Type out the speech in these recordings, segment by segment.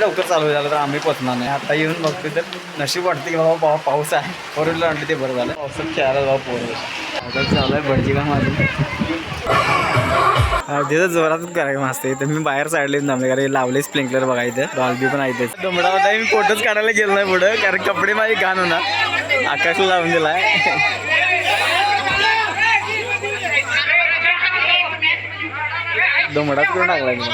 किती लवकर चालू झालं तर आम्ही पोचणार नाही. आता येऊन बघतो तर नशीब वाटते की बाबा पाऊस आहे. फोर व्हीलर आणली ते बरं झालं. पावसात खेळायला बाबा पोरं आता चालू आहे भटजी का माझं तिथं जोरातच कार्यक्रम असते. तर मी बाहेर साईडला थांबले कारण लावले स्प्रिंकलर बघा इथं. डॉल्बी पण आहे इथेच. डोंबडा होता मी फोटोच काढायला गेलो नाही पुढं कारण कपडे माझे घाण होणार. आकाशला लावून दिला आहे. डोंबडाच करून टाकला मी.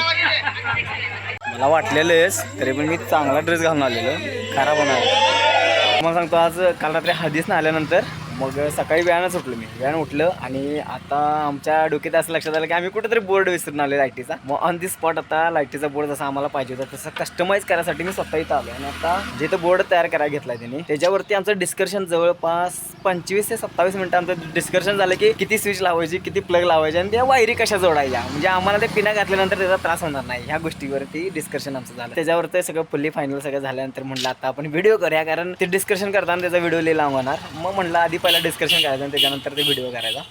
मला वाटलेलंच तरी पण मी चांगला ड्रेस घालून आलेलो. खराब होणार मग सांगतो. आज काल रात्री हळदीच ना आल्यानंतर मग सकाळी वेळानं उठलो मी. वेळानं उठलं आणि आता आमच्या डोक्यात असं लक्षात आलं की आम्ही कुठेतरी बोर्ड विसरून आलो लाईटीचा. मग ऑन दी स्पॉट आता लाईटीचा बोर्ड जसा आम्हाला पाहिजे होता तसं कस्टमाइज करायसाठी मी स्वतः इथं आलो. आणि आता जिथं बोर्ड तयार करायला घेतलाय त्यांनी त्याच्यावरती आमचं डिस्कशन जवळपास 25 ते 27 मिनिटं आमचं डिस्कशन झालं की किती स्विच लावायची, किती प्लग लावायचे आणि त्या वायरी कशा जोडायच्या. म्हणजे आम्हाला ते पिना घातल्यानंतर त्याचा त्रास होणार नाही ह्या गोष्टीवरती डिस्कशन आमचं झालं. त्याच्यावर ते सगळं फुल्ली फायनल सगळं झाल्यानंतर म्हटलं आता आपण व्हिडिओ करूया कारण ते डिस्कशन करताना त्याचा व्हिडिओ लई लांब होणार. मग म्हटलं आधी पहिला डिस्कशन करायचं आणि त्याच्यानंतर ते व्हिडिओ करायचा.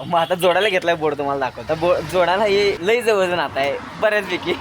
मग आता जोडायला घेतलाय बोर्ड तुम्हाला दाखवता. जोडायला हे लई जवळजण आता आहे बऱ्याचपैकी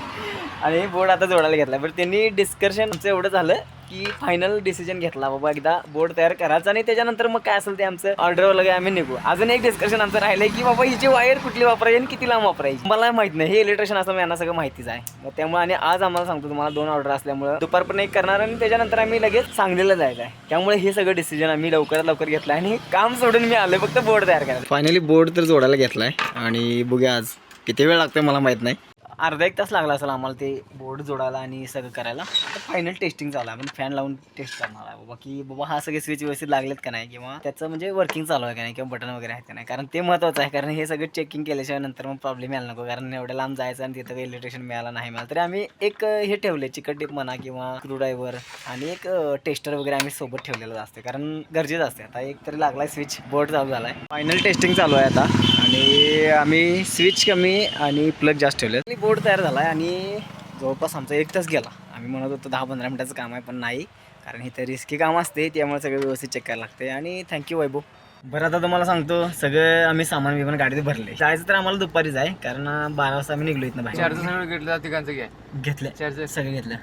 आणि बोर्ड आता जोडायला घेतला. पण त्यांनी डिस्कशन आमचं एवढं झालं की फायनल डिसिजन घेतला बाबा एकदा बोर्ड तयार करायचा आणि त्याच्यानंतर मग काय असेल ते आमचं ऑर्डरवर लगे आम्ही निघू. अजून एक डिस्कशन आमचं राहिलंय की बाबा हिची वायर कुठली वापरायची आणि किती लांब वापरायची. मला माहित नाही. हे इलेक्ट्रिशियन असं यांना सगळं माहितीच आहे. मग त्यामुळे आणि आज आम्हाला सांगतो तुम्हाला 2 ऑर्डर असल्यामुळे दुपारपर्यंत एक करणार आणि त्याच्यानंतर आम्ही लगेच सांगलीला जायचं आहे. त्यामुळे हे सगळं डिसिजन आम्ही लवकरात लवकर घेतलं आणि काम सोडून मी आलोय फक्त बोर्ड तयार करायला. फायनली बोर्ड तर जोडायला घेतलाय आणि बघूया आज किती वेळ लागतोय मला माहित नाही. अर्धा एक तास लागला असेल आम्हाला ते बोर्ड जोडायला आणि सगळं करायला. आता फायनल टेस्टिंग चालू आहे. आपण फॅन लावून टेस्ट करणार आहे बाबा की बाबा हा सगळे स्विच व्यवस्थित लागलेत का नाही किंवा त्याचं म्हणजे वर्किंग चालू आहे का नाही किंवा बटन वगैरे आहे का नाही. कारण ते महत्त्वाचं आहे. कारण हे सगळं चेकिंग केल्याशिवाय नंतर मग प्रॉब्लेम यायला नको. कारण एवढ्या लांब जायचं आणि तिथं काही इलेक्ट्रिशियन मिळाला नाही मिळालं तरी आम्ही एक हे ठेवले चिकट टिप म्हणा किंवा स्क्रूड्रायव्हर आणि एक टेस्टर वगैरे आम्ही सोबत ठेवलेलं असते कारण गरजेचं असते. आता एक तरी लागलाय स्विच बोर्ड चालू झाला आहे. फायनल टेस्टिंग चालू आहे आता आणि आम्ही स्विच कमी आणि प्लग जास्त ठेवले. बोर्ड तयार झाला आहे आणि जवळपास आमचा 1 तास गेला. आम्ही म्हणत होतो 10-15 मिनिटाचं काम आहे पण नाही कारण इथं रिस्की काम असते त्यामुळे सगळं व्यवस्थित चेक करायला लागते. आणि थँक्यू वैभव. बरं आता तुम्हाला सांगतो सगळं आम्ही सामान मी पण गाडीत भरले. जायचं तर आम्हाला दुपारीच आहे कारण 12 वाजता आम्ही निघलो इथनं बाहेर. चार्जर सगळं घेतलं तिघांचं घ्या घेतलं चार्जर सगळं घेतलं.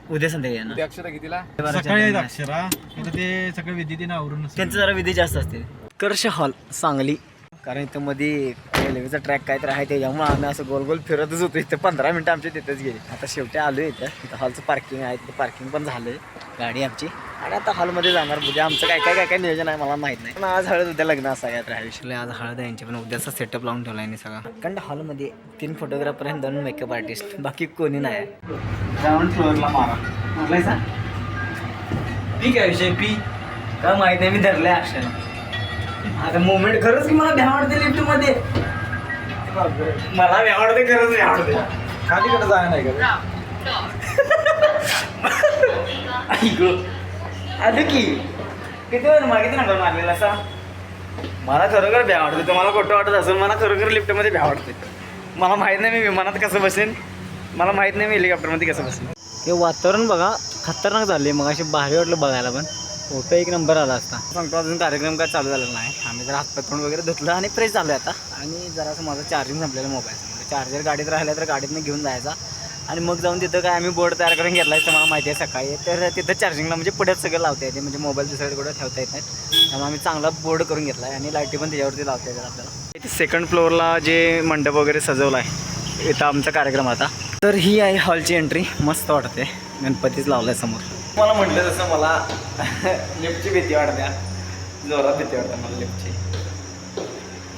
उद्या संध्याकाळी अक्षरा कितीला सकाळी अक्षरा ते सगळं विधी आवरून त्यांचं जरा विधी जास्त असते. कर्ष हॉल सांगली कारण इथं मध्ये रेल्वेचा ट्रॅक काय तर आहे त्याच्यामुळे आम्ही असं गोल गोल फिरतच होतो. इथं 15 मिनिटं आमच्या तिथंच गेली. आता शेवटी आलो इथं हॉलचं पार्किंग आहे. तिथं पार्किंग पण झालं आहे गाडी आमची आणि आता हॉलमध्ये जाणार. म्हणजे आमचं काय काय नियोजन आहे मला माहीत नाही. पण आज हळद उद्या लग्न असं काय तर आहे. आज हळद आहे यांची पण उद्याचा सेटअप लावून ठेवला आहे सगळा. कारण हॉलमध्ये 3 फोटोग्राफर आणि 2 मेकअप आर्टिस्ट बाकी कोणी नाही. ग्राउंड फ्लोअरला मारा सांग पी काय विषय पी का माहीत नाही. मी धरलंय अक्षर आता मोमेंट खरंच की मला भ्या वाटते लिफ्टमध्ये. मला भ्या वाटते खरंच भ्या वाटते. खालीकडे जाय नाही का आलो की किती वेळ मागे नंबर मारलेला असा. मला खरोखर भ्या वाटते. तुम्हाला खोटं वाटत असेल मला खरोखर लिफ्टमध्ये भ्या वाटते. मला माहीत नाही मी विमानात कसं बसेन. मला माहीत नाही मी हेलिकॉप्टरमध्ये कसं बसेन. हे वातावरण बघा खतरनाक झाले. मग असे भारी वाटलं बघायला पण फोटो एक नंबर आला असता. सांगतो अजून कार्यक्रम काय चालू झालेला नाही. आम्ही जरा हातपाय तोंड वगैरे धुतलं आणि फ्रेश झालो आता. आणि जरासं माझं चार्जिंग संपलेलं मोबाईल म्हणजे चार्जर गाडीत राहिला तर गाडीतनं घेऊन जायचा आणि मग जाऊन तिथं काय आम्ही बोर्ड तयार करून घेतला आहे तर मला माहिती आहे सकाळी. तर तिथं चार्जिंगला म्हणजे पुढेच सगळं लावता येते म्हणजे मोबाईल दुसऱ्याकडे कुठं ठेवता येत नाहीत. त्यामुळे आम्ही चांगला बोर्ड करून घेतला आहे आणि लाईटी पण त्याच्यावरती लावता येतात आपल्याला. इथे सेकंड फ्लोअरला जे मंडप वगैरे सजवला आहे इथं आमचा कार्यक्रम आता. तर ही आहे हॉलची एंट्री. मस्त वाटते. गणपतीच लावला आहे समोर. मला म्हटलं तसं मला लिफ्टची भीती वाटते. जोरात भीती वाटते मला लिफ्टची.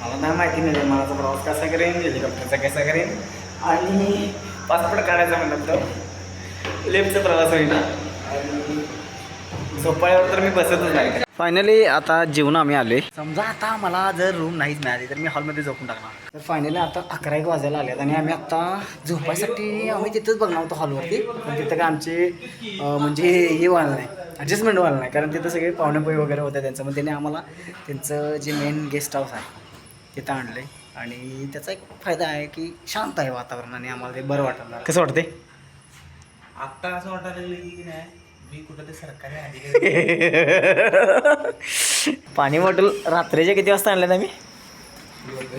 मला नाही माहिती नाही माझा प्रवास कसा करेन हेलिकॉप्टरचा कसा करेन आणि पासपोर्ट काढायचा म्हणलं तर लिफ्टचा प्रवास होईल आणि झोपाळ्यावर तर मी बसतच नाही. फायनली आता जेवण आम्ही आले. समजा आता मला जर रूम नाहीच मिळाली तर मी हॉलमध्ये झोपून टाकणार. तर फायनली आता 11 वाजायला आल्यात आणि आम्ही आता झोपायसाठी आम्ही तिथंच बघणार होतो हॉलवरती. पण तिथं काय आमचे म्हणजे हे व्हायला नाही ॲडजस्टमेंट व्हायला नाही कारण तिथं सगळे पाहुणेपोई वगैरे होते त्यांचं. मग त्याने आम्हाला त्यांचं जे मेन गेस्ट हाऊस आहे तिथं आणलं आहे आणि त्याचा एक फायदा आहे की शांत आहे वातावरण आणि आम्हाला ते बरं वाटणार. कसं वाटते आत्ता असं वाटायला लागलं की नाही मी कुठं ते सरकारी अधिकारी. पाणी बॉटल रात्रीच्या किती वाजता आणल्यात आम्ही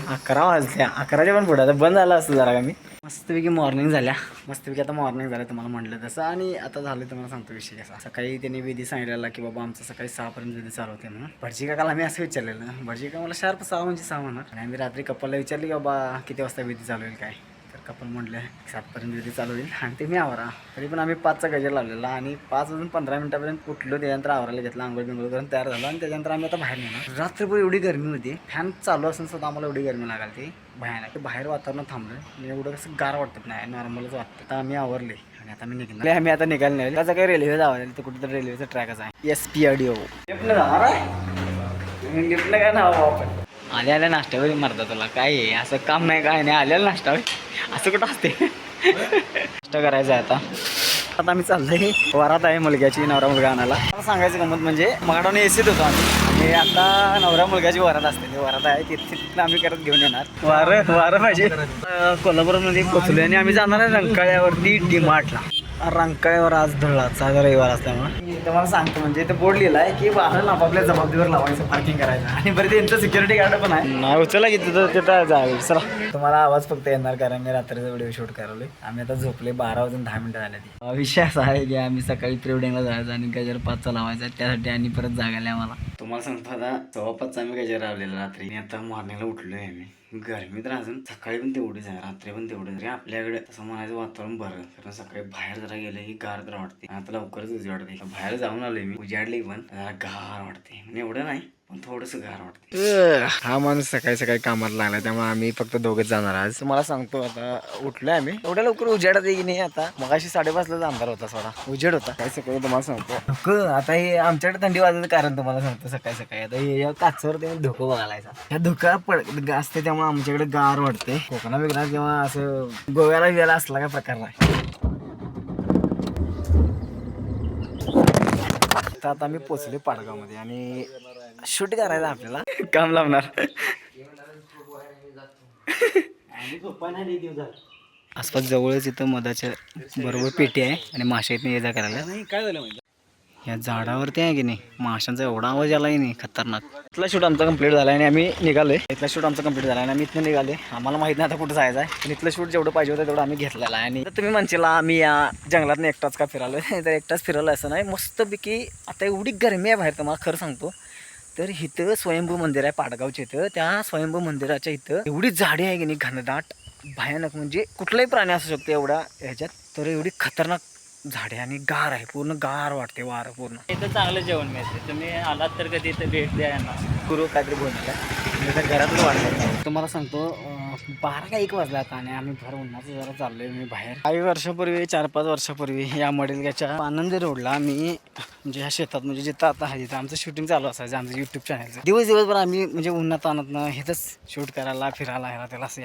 11 वाजल्या. 11च्या पण पुढे आता बंद झालं असतं जरा. आम्ही मस्तपैकी मॉर्निंग झाल्या. मस्तपैकी आता मॉर्निंग झालं तुम्हाला म्हटलं तसं. आणि आता झालं तुम्हाला सांगतो विषय कसा. सकाळी त्यांनी विधी सांगितलेला की बाबा आमचं सकाळी 6 विधी चालू होते म्हणून. भटजी काकाला आम्ही असं विचारलेलं. भटजी का मला शार्प 6 म्हणजे 6 म्हणणार. आणि आम्ही रात्री कपलला विचारली की बाबा किती वाजता विधी चालू होईल काय. तर कपल म्हटलं 7 विधी चालू होईल. आणि ते मी आवरा. तरी पण आम्ही 5चा गजर लावलेला. आणि 5 वाजून 15 मिनिटापर्यंत उठलो. त्याच्यानंतर आवरायला घेतला. आंघोळ बिंघोळ करून तयार झालो. आणि त्याच्यानंतर आम्ही आता बाहेर नेणार. रात्रभर एवढी गरमी होती. फॅन चालू असून सुद्धा आम्हाला एवढी गरमी लागाल ती भयानक. बाहेर वातावरण थांबलं आणि एवढं कसं गार वाटत नाही. नॉर्मलच वाटतं. आता आम्ही आवरले आणि आता आम्ही निघणार. आम्ही आता निघायला नाही. त्याचा काही रेल्वे जावं तर कुठेतरी रेल्वेचा ट्रॅकच आहे. SPRDO लिफ्टनं जाणार आहे. लिफ्टनं काय नाव आपण आल्या नाश्त्यावर मारता तुला काय आहे असं काम नाही काय नाही. आलेला नाश्ता असं कुठं असते. नाश्ता करायचा आहे आता आम्ही चाललोय. वरात आहे मुलग्याची नवरा मुलगा आणायला. मला सांगायचं गमत म्हणजे मगाडून एसीत होतो आम्ही आणि आता नवरा मुलग्याची वरात असते. वरात आहे तिथं आम्ही करत घेऊन येणार. वारं पाहिजे. कोल्हापूरमध्ये पोचलोय आणि आम्ही जाणार आहे रंकाळ्यावरती DMartला. रंकाळ्यावर आज धुळाचा रविवार असल्यामुळे तुम्हाला सांगतो म्हणजे इथं बोर्ड लिहिला आहे की वाहन आपापल्या जबाबदारीवर लावायचं पार्किंग करायचं. आणि बरं त्यांचं सिक्युरिटी गार्ड पण आहे. नाही उचला की तिथं जावे. चला तुम्हाला आवाज फक्त येणार कारण मी रात्रीचा व्हिडिओ शूट करवले. आम्ही आता झोपले 12 वाजून 10 मिनिटं झाले. ती विषय असा आहे की आम्ही सकाळी प्रिवेडिंगला जायचं आणि गजर 5चा लावायचा. त्यासाठी आणि परत जागायला आम्हाला. तुम्हाला सांगतो आता 5:15 आम्ही गजर लावलेला रात्री. आणि आता मॉर्निंगला उठलोय आम्ही. गरमी तर अजून सकाळी पण तेवढीच आहे रात्री पण तेवढीच आहे. आपल्याकडे तसं म्हणायचं वातावरण बरं कारण सकाळी बाहेर जरा गेलं की गार तर वाटते. आता लवकरच उजाडते. बाहेर जाऊन आलोय मी उजाडली पण जरा गार वाटते. म्हणजे एवढं नाही पण थोडंसं गार वाटते. हा माणूस सकाळी सकाळी कामाला लागला त्यामुळे आम्ही फक्त दोघंच जाणार आज. तुम्हाला सांगतो आता उठलोय आम्ही. एवढ्या लवकर उजाडत आहे की नाही. आता मगाशी 5:30ला अंधार होता सोडा उजेड होता. काय सकाळी तुम्हाला सांगतो आता हे आमच्याकडे थंडी वाजायचं कारण तुम्हाला सांगतो सकाळी सकाळी आता हे काचवर ते धुकं बघायचा. ह्या धुका असते त्यामुळे आमच्याकडे गार वाटते. कोकणा बिकणा किंवा असं गोव्याला गेला असला काय प्रकार नाही. आता आम्ही पोचले पाडगावमध्ये आणि शूट करायचं आपल्याला काम लावणार. आसपास जवळच इथं मधाच्या बरोबर पेटी आहे आणि माशा इथनं ये जा करायला. काय झालं म्हणजे या झाडावरती आहे की नाही माशांचा एवढा आवाज आला की नाही खतरनाक. इथला शूट आमचा कंप्लीट झाला आणि आम्ही निघालोय. इथला शूट आमचा कंप्लीट झाला आणि आम्ही इथनं निघाले. आम्हाला माहित नाही आता कुठं जायचं आहे पण इथलं शूट जेवढं पाहिजे होतं तेवढं आम्ही घेतलेलं आहे. आणि तुम्ही म्हणशील आम्ही या जंगलातनं एकटाच का फिरालो तर एकटाच फिरायला असं नाही. मस्तपैकी आता एवढी गरमी आहे बाहेर तुम्हाला खरं सांगतो. तर इथं स्वयंभू मंदिर आहे पाडगावच्या इथं. त्या स्वयंभू मंदिराच्या इथं एवढी झाडे आहे की नाही घनदाट भयानक म्हणजे कुठलाही प्राणी असू शकतो एवढा ह्याच्यात. तर एवढी खतरनाक झाडे आणि गार आहे पूर्ण गार वाटते वारं पूर्ण. इथं चांगलं जेवण मिळते. तुम्ही आलात तर कधी इथं भेट द्या यांना. गुरु काहीतरी बोलतात तर घरातलं वाटलं. तुम्हाला सांगतो 12 का 1 वाजला आता आणि आम्ही भर उन्हाचं जरा चाललोय मी बाहेर. काही वर्षापूर्वी 4-5 वर्षापूर्वी या मडेलच्या आनंदी रोडला मी म्हणजे ह्या शेतात म्हणजे जिथं आता आहे तिथं आमचं शूटिंग चालू असायचं आमचं यूट्यूब चॅनलचं. दिवसभर आम्ही म्हणजे उन्हात आणत हेच शूट करायला फिरायला ह्याला त्याला असं